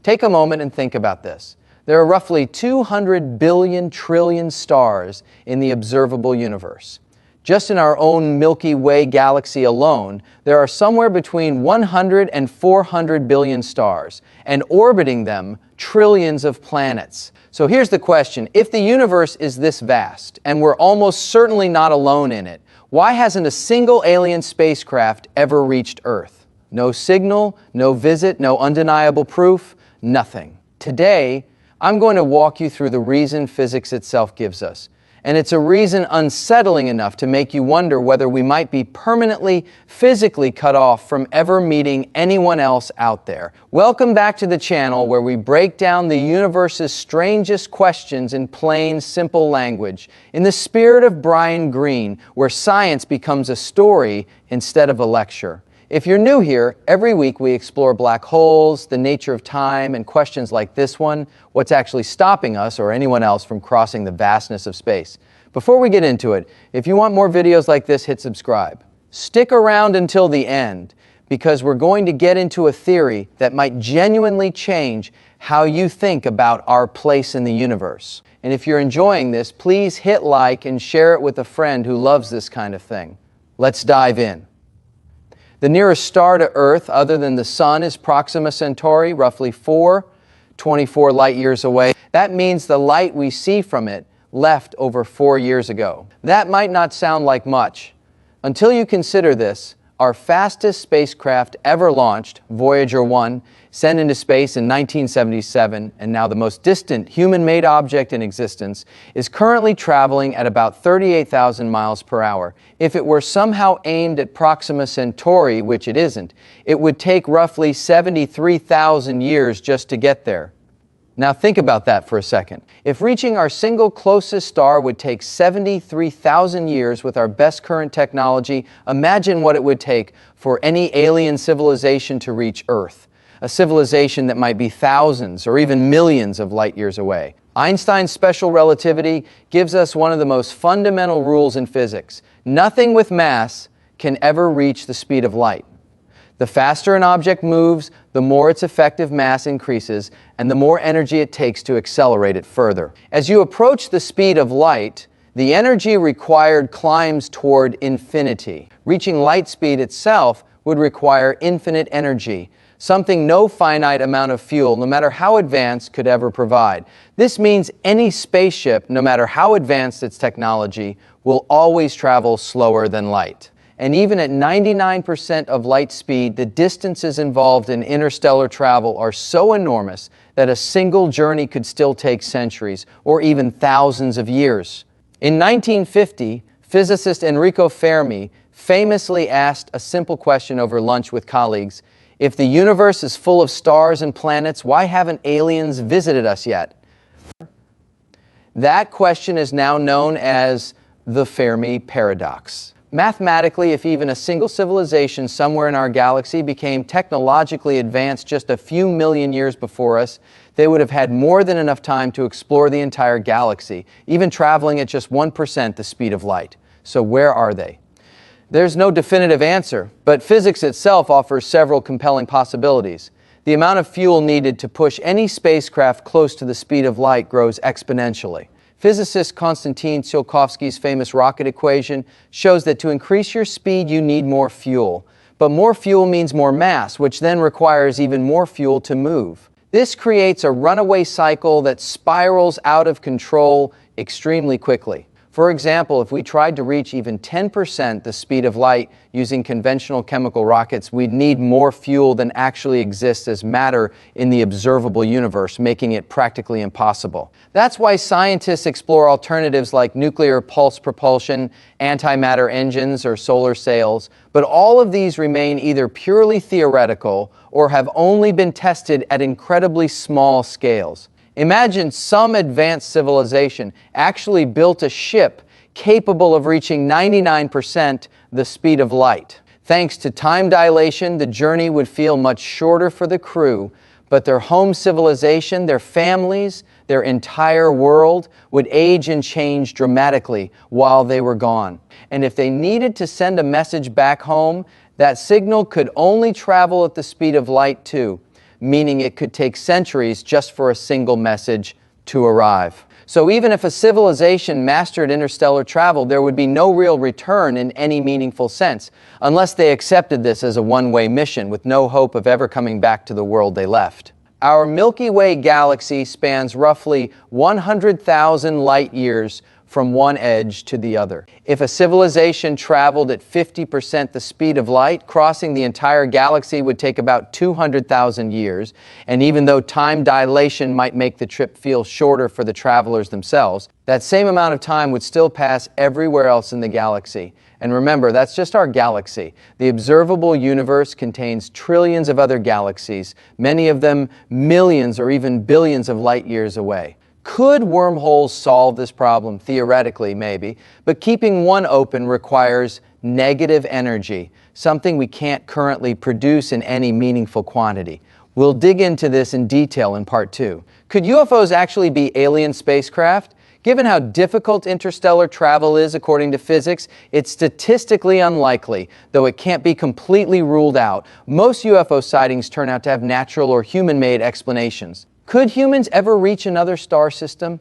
Take a moment and think about this. There are roughly 200 billion trillion stars in the observable universe. Just in our own Milky Way galaxy alone, there are somewhere between 100 and 400 billion stars, and orbiting them, trillions of planets. So here's the question: if the universe is this vast, and we're almost certainly not alone in it, why hasn't a single alien spacecraft ever reached Earth? No signal, no visit, no undeniable proof, nothing. Today, I'm going to walk you through the reason physics itself gives us. And it's a reason unsettling enough to make you wonder whether we might be permanently, physically cut off from ever meeting anyone else out there. Welcome back to the channel where we break down the universe's strangest questions in plain, simple language, in the spirit of Brian Greene, where science becomes a story instead of a lecture. If you're new here, every week we explore black holes, the nature of time, and questions like this one: what's actually stopping us or anyone else from crossing the vastness of space? Before we get into it, if you want more videos like this, hit subscribe. Stick around until the end, because we're going to get into a theory that might genuinely change how you think about our place in the universe. And if you're enjoying this, please hit like and share it with a friend who loves this kind of thing. Let's dive in. The nearest star to Earth, other than the Sun, is Proxima Centauri, roughly 24 light years away. That means the light we see from it left over 4 years ago. That might not sound like much. Until you consider this: our fastest spacecraft ever launched, Voyager 1, sent into space in 1977, and now the most distant human-made object in existence, is currently traveling at about 38,000 miles per hour. If it were somehow aimed at Proxima Centauri, which it isn't, it would take roughly 73,000 years just to get there. Now think about that for a second. If reaching our single closest star would take 73,000 years with our best current technology, imagine what it would take for any alien civilization to reach Earth. A civilization that might be thousands or even millions of light years away. Einstein's special relativity gives us one of the most fundamental rules in physics. Nothing with mass can ever reach the speed of light. The faster an object moves, the more its effective mass increases, and the more energy it takes to accelerate it further. As you approach the speed of light, the energy required climbs toward infinity. Reaching light speed itself would require infinite energy, something no finite amount of fuel, no matter how advanced, could ever provide. This means any spaceship, no matter how advanced its technology, will always travel slower than light. And even at 99% of light speed, the distances involved in interstellar travel are so enormous that a single journey could still take centuries or even thousands of years. In 1950, physicist Enrico Fermi famously asked a simple question over lunch with colleagues: if the universe is full of stars and planets, why haven't aliens visited us yet? That question is now known as the Fermi Paradox. Mathematically, if even a single civilization somewhere in our galaxy became technologically advanced just a few million years before us, they would have had more than enough time to explore the entire galaxy, even traveling at just 1% the speed of light. So where are they? There's no definitive answer, but physics itself offers several compelling possibilities. The amount of fuel needed to push any spacecraft close to the speed of light grows exponentially. Physicist Konstantin Tsiolkovsky's famous rocket equation shows that to increase your speed, you need more fuel. But more fuel means more mass, which then requires even more fuel to move. This creates a runaway cycle that spirals out of control extremely quickly. For example, if we tried to reach even 10% the speed of light using conventional chemical rockets, we'd need more fuel than actually exists as matter in the observable universe, making it practically impossible. That's why scientists explore alternatives like nuclear pulse propulsion, antimatter engines, or solar sails, but all of these remain either purely theoretical or have only been tested at incredibly small scales. Imagine some advanced civilization actually built a ship capable of reaching 99% the speed of light. Thanks to time dilation, the journey would feel much shorter for the crew, but their home civilization, their families, their entire world would age and change dramatically while they were gone. And if they needed to send a message back home, that signal could only travel at the speed of light too. meaning it could take centuries just for a single message to arrive. So even if a civilization mastered interstellar travel, there would be no real return in any meaningful sense, unless they accepted this as a one-way mission with no hope of ever coming back to the world they left. Our Milky Way galaxy spans roughly 100,000 light years from one edge to the other. If a civilization traveled at 50% the speed of light, crossing the entire galaxy would take about 200,000 years, and even though time dilation might make the trip feel shorter for the travelers themselves, that same amount of time would still pass everywhere else in the galaxy. And remember, that's just our galaxy. The observable universe contains trillions of other galaxies, many of them millions or even billions of light years away. Could wormholes solve this problem? Theoretically, maybe. But keeping one open requires negative energy, something we can't currently produce in any meaningful quantity. We'll dig into this in detail in part 2. Could UFOs actually be alien spacecraft? Given how difficult interstellar travel is according to physics, it's statistically unlikely, though it can't be completely ruled out. Most UFO sightings turn out to have natural or human-made explanations. Could humans ever reach another star system?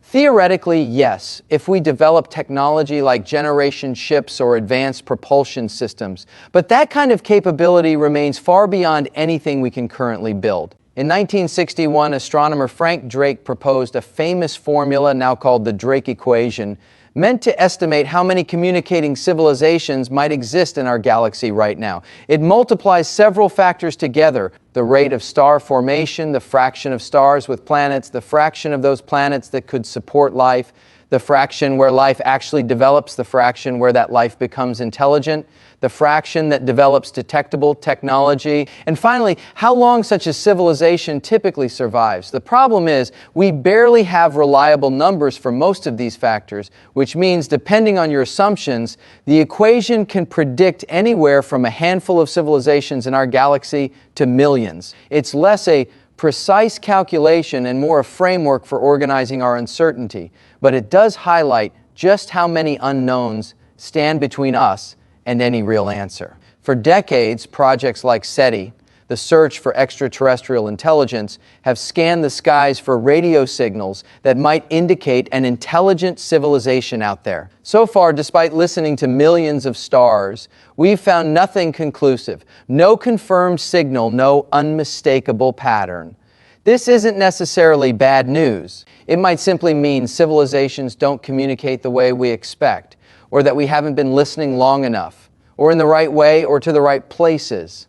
Theoretically, yes, if we develop technology like generation ships or advanced propulsion systems. But that kind of capability remains far beyond anything we can currently build. In 1961, astronomer Frank Drake proposed a famous formula, now called the Drake equation, meant to estimate how many communicating civilizations might exist in our galaxy right now. It multiplies several factors together: the rate of star formation, the fraction of stars with planets, the fraction of those planets that could support life, the fraction where life actually develops, the fraction where that life becomes intelligent, the fraction that develops detectable technology, and finally, how long such a civilization typically survives. The problem is, we barely have reliable numbers for most of these factors, which means, depending on your assumptions, the equation can predict anywhere from a handful of civilizations in our galaxy to millions. It's less a precise calculation and more a framework for organizing our uncertainty, but it does highlight just how many unknowns stand between us and any real answer. For decades, projects like SETI, the search for extraterrestrial intelligence, have scanned the skies for radio signals that might indicate an intelligent civilization out there. So far, despite listening to millions of stars, we've found nothing conclusive, no confirmed signal, no unmistakable pattern. This isn't necessarily bad news. It might simply mean civilizations don't communicate the way we expect, or that we haven't been listening long enough, or in the right way, or to the right places.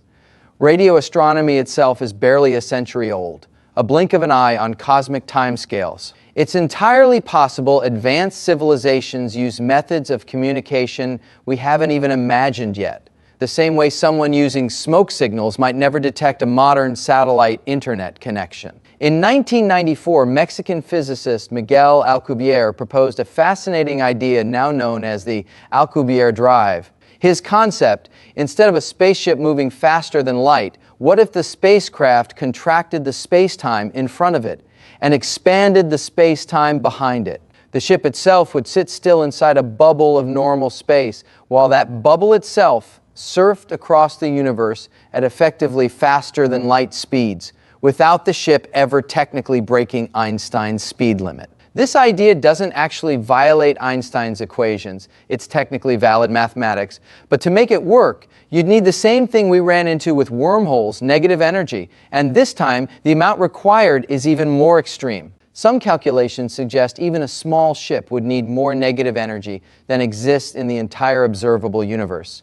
Radio astronomy itself is barely a century old, a blink of an eye on cosmic timescales. It's entirely possible advanced civilizations use methods of communication we haven't even imagined yet, the same way someone using smoke signals might never detect a modern satellite internet connection. In 1994, Mexican physicist Miguel Alcubierre proposed a fascinating idea now known as the Alcubierre drive. His concept: instead of a spaceship moving faster than light, what if the spacecraft contracted the space-time in front of it and expanded the space-time behind it? The ship itself would sit still inside a bubble of normal space, while that bubble itself surfed across the universe at effectively faster than light speeds, without the ship ever technically breaking Einstein's speed limit. This idea doesn't actually violate Einstein's equations. It's technically valid mathematics. But to make it work, you'd need the same thing we ran into with wormholes, negative energy. And this time, the amount required is even more extreme. Some calculations suggest even a small ship would need more negative energy than exists in the entire observable universe.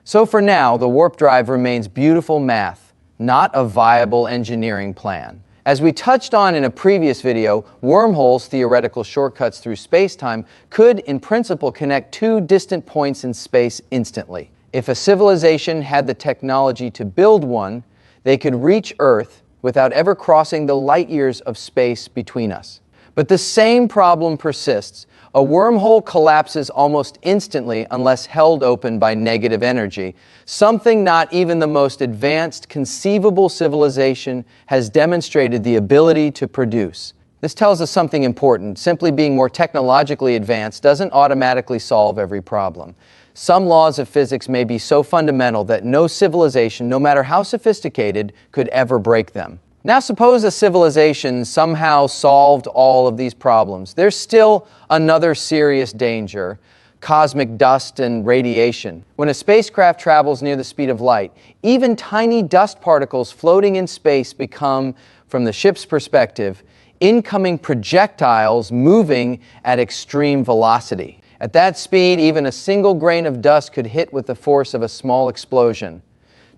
So for now, the warp drive remains beautiful math, not a viable engineering plan. As we touched on in a previous video, wormholes, theoretical shortcuts through space-time, could, in principle, connect two distant points in space instantly. If a civilization had the technology to build one, they could reach Earth without ever crossing the light years of space between us. But the same problem persists. A wormhole collapses almost instantly unless held open by negative energy, something not even the most advanced conceivable civilization has demonstrated the ability to produce. This tells us something important. Simply being more technologically advanced doesn't automatically solve every problem. Some laws of physics may be so fundamental that no civilization, no matter how sophisticated, could ever break them. Now suppose a civilization somehow solved all of these problems. There's still another serious danger: cosmic dust and radiation. When a spacecraft travels near the speed of light, even tiny dust particles floating in space become, from the ship's perspective, incoming projectiles moving at extreme velocity. At that speed, even a single grain of dust could hit with the force of a small explosion.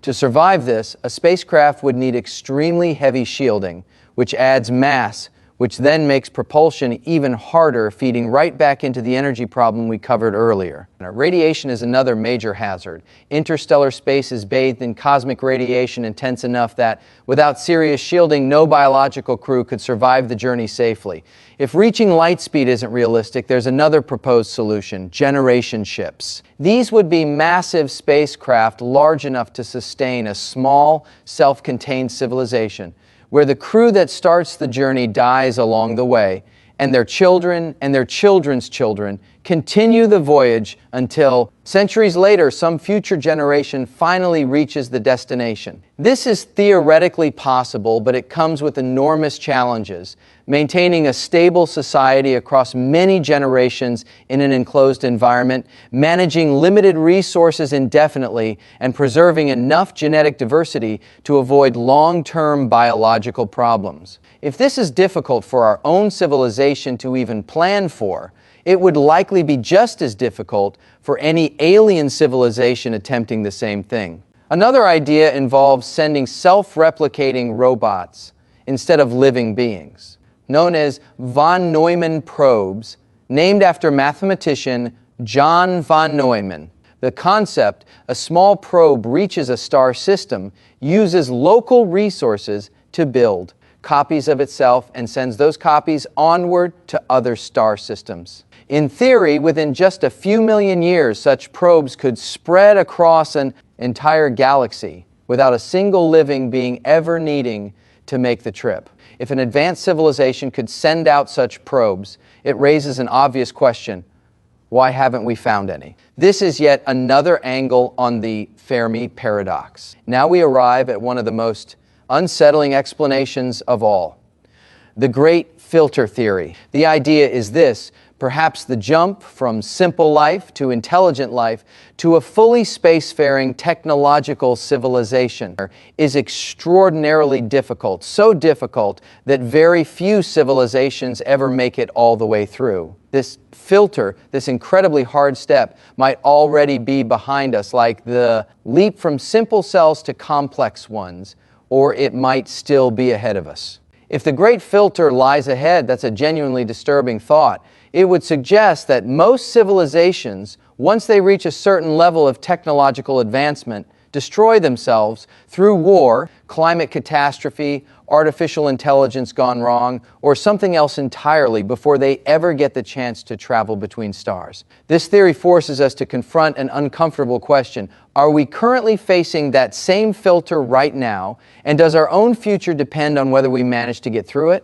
To survive this, a spacecraft would need extremely heavy shielding, which adds mass, which then makes propulsion even harder, feeding right back into the energy problem we covered earlier. Radiation is another major hazard. Interstellar space is bathed in cosmic radiation intense enough that, without serious shielding, no biological crew could survive the journey safely. If reaching light speed isn't realistic, there's another proposed solution: generation ships. These would be massive spacecraft large enough to sustain a small, self-contained civilization, where the crew that starts the journey dies along the way, and their children and their children's children continue the voyage until, centuries later, some future generation finally reaches the destination. This is theoretically possible, but it comes with enormous challenges: maintaining a stable society across many generations in an enclosed environment, managing limited resources indefinitely, and preserving enough genetic diversity to avoid long-term biological problems. If this is difficult for our own civilization to even plan for, it would likely be just as difficult for any alien civilization attempting the same thing. Another idea involves sending self-replicating robots instead of living beings, known as von Neumann probes, named after mathematician John von Neumann. The concept: a small probe reaches a star system, uses local resources to build copies of itself and sends those copies onward to other star systems. In theory, within just a few million years, such probes could spread across an entire galaxy without a single living being ever needing to make the trip. If an advanced civilization could send out such probes, it raises an obvious question: why haven't we found any? This is yet another angle on the Fermi Paradox. Now we arrive at one of the most unsettling explanations of all: the great filter theory. The idea is this: perhaps the jump from simple life to intelligent life to a fully spacefaring technological civilization is extraordinarily difficult, so difficult that very few civilizations ever make it all the way through. This filter, this incredibly hard step, might already be behind us, like the leap from simple cells to complex ones, or it might still be ahead of us. If the great filter lies ahead, that's a genuinely disturbing thought. It would suggest that most civilizations, once they reach a certain level of technological advancement, destroy themselves through war, climate catastrophe, artificial intelligence gone wrong, or something else entirely before they ever get the chance to travel between stars. This theory forces us to confront an uncomfortable question: are we currently facing that same filter right now, and does our own future depend on whether we manage to get through it?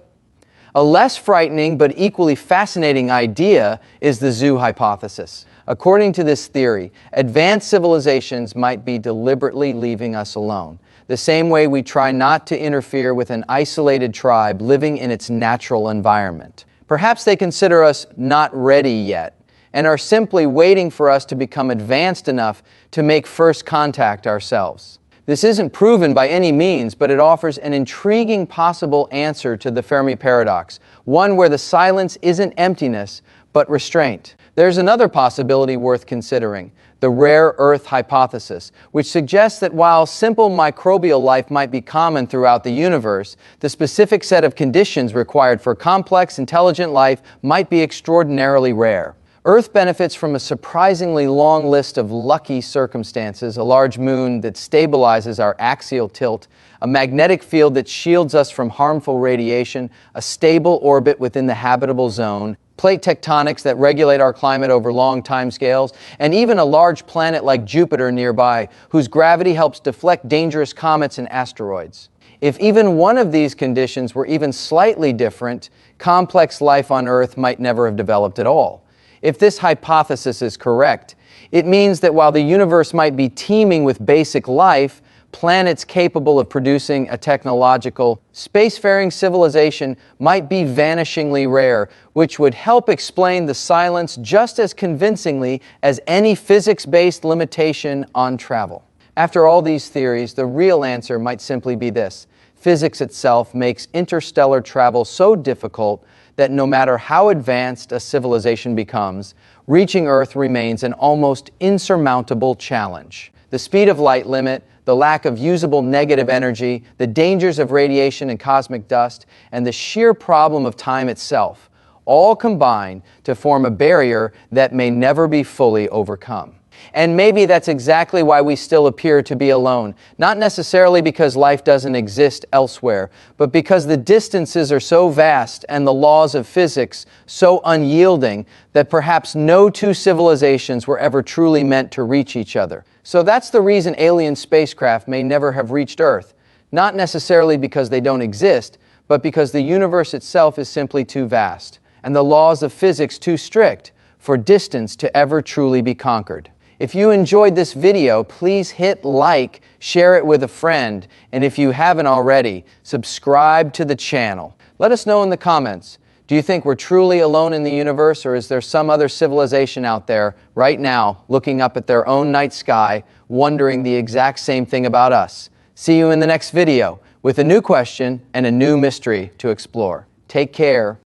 A less frightening but equally fascinating idea is the zoo hypothesis. According to this theory, advanced civilizations might be deliberately leaving us alone, the same way we try not to interfere with an isolated tribe living in its natural environment. Perhaps they consider us not ready yet and are simply waiting for us to become advanced enough to make first contact ourselves. This isn't proven by any means, but it offers an intriguing possible answer to the Fermi Paradox, one where the silence isn't emptiness, but restraint. There's another possibility worth considering: the rare earth hypothesis, which suggests that while simple microbial life might be common throughout the universe, the specific set of conditions required for complex, intelligent life might be extraordinarily rare. Earth benefits from a surprisingly long list of lucky circumstances: a large moon that stabilizes our axial tilt, a magnetic field that shields us from harmful radiation, a stable orbit within the habitable zone, plate tectonics that regulate our climate over long timescales, and even a large planet like Jupiter nearby, whose gravity helps deflect dangerous comets and asteroids. If even one of these conditions were even slightly different, complex life on Earth might never have developed at all. If this hypothesis is correct, It means that while the universe might be teeming with basic life, planets capable of producing a technological, spacefaring civilization might be vanishingly rare, which would help explain the silence just as convincingly as any physics-based limitation on travel. After all these theories, the real answer might simply be this: physics itself makes interstellar travel so difficult that no matter how advanced a civilization becomes, reaching Earth remains an almost insurmountable challenge. The speed of light limit, the lack of usable negative energy, the dangers of radiation and cosmic dust, and the sheer problem of time itself all combine to form a barrier that may never be fully overcome. And maybe that's exactly why we still appear to be alone, not necessarily because life doesn't exist elsewhere, but because the distances are so vast and the laws of physics so unyielding that perhaps no two civilizations were ever truly meant to reach each other. So that's the reason alien spacecraft may never have reached Earth, not necessarily because they don't exist, but because the universe itself is simply too vast, and the laws of physics too strict for distance to ever truly be conquered. If you enjoyed this video, please hit like, share it with a friend, and if you haven't already, subscribe to the channel. Let us know in the comments. Do you think we're truly alone in the universe, or is there some other civilization out there right now looking up at their own night sky, wondering the exact same thing about us? See you in the next video with a new question and a new mystery to explore. Take care.